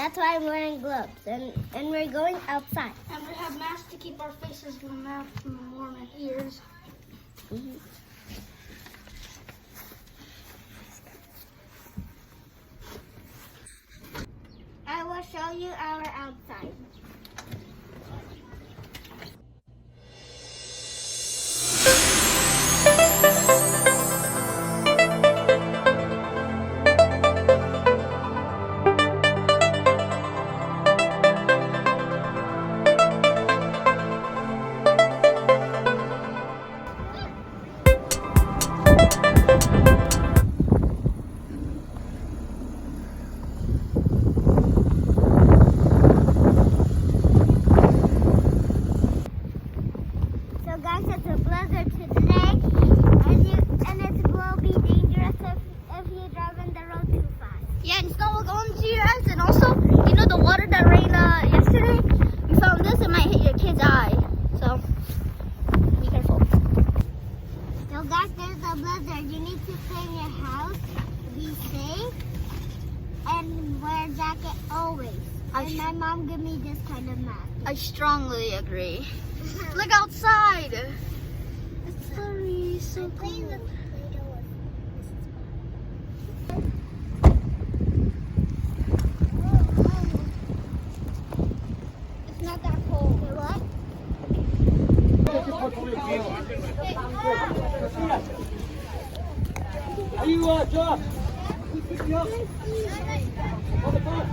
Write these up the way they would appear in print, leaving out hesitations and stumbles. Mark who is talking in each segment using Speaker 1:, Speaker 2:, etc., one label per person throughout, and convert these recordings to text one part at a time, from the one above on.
Speaker 1: That's why I'm wearing gloves, and we're going outside.
Speaker 2: And we have masks to keep our faces from warm and ears.
Speaker 1: Mm-hmm. I will show you our outside. So guys, it's a blizzard today, and it will be dangerous if you drive on the road too fast.
Speaker 2: Yeah, and snow will go into your eyes, and also, you know the water that rained yesterday? You found this, it might hit your kid's eye. So, be careful.
Speaker 1: So guys, there's a blizzard. You need to stay in your house, be safe, and wear a jacket always. And my mom gave me this kind of mask.
Speaker 2: I strongly agree. Look outside. It's very so cool. It's not that cold.
Speaker 1: What?
Speaker 3: Are you Josh? Pick me up. On the bus.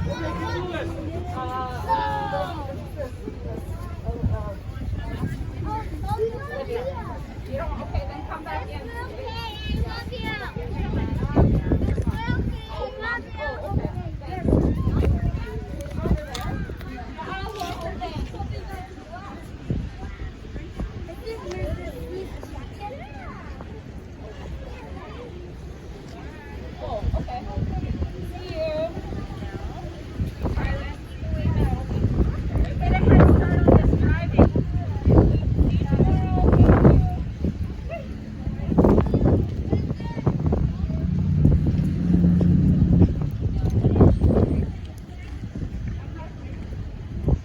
Speaker 3: What are you doing?
Speaker 4: Okay, then come back in. Oh, okay. See you. Get a head start on this driving.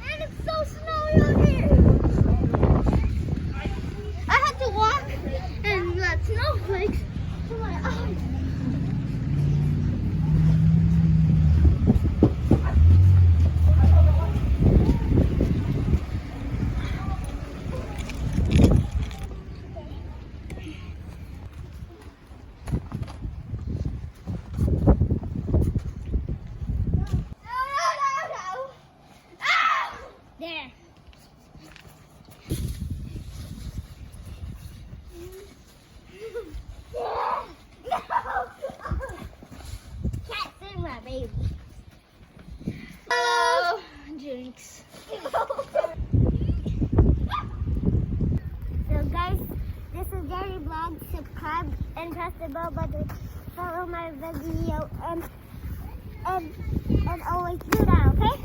Speaker 2: And it's so snowy out here. I had to walk and let snowflakes to my eyes.
Speaker 1: There. Can't see my baby.
Speaker 2: Oh, jinx.
Speaker 1: So guys, this is Jerry Vlog. Subscribe and press the bell button. Follow my video and always do that, okay?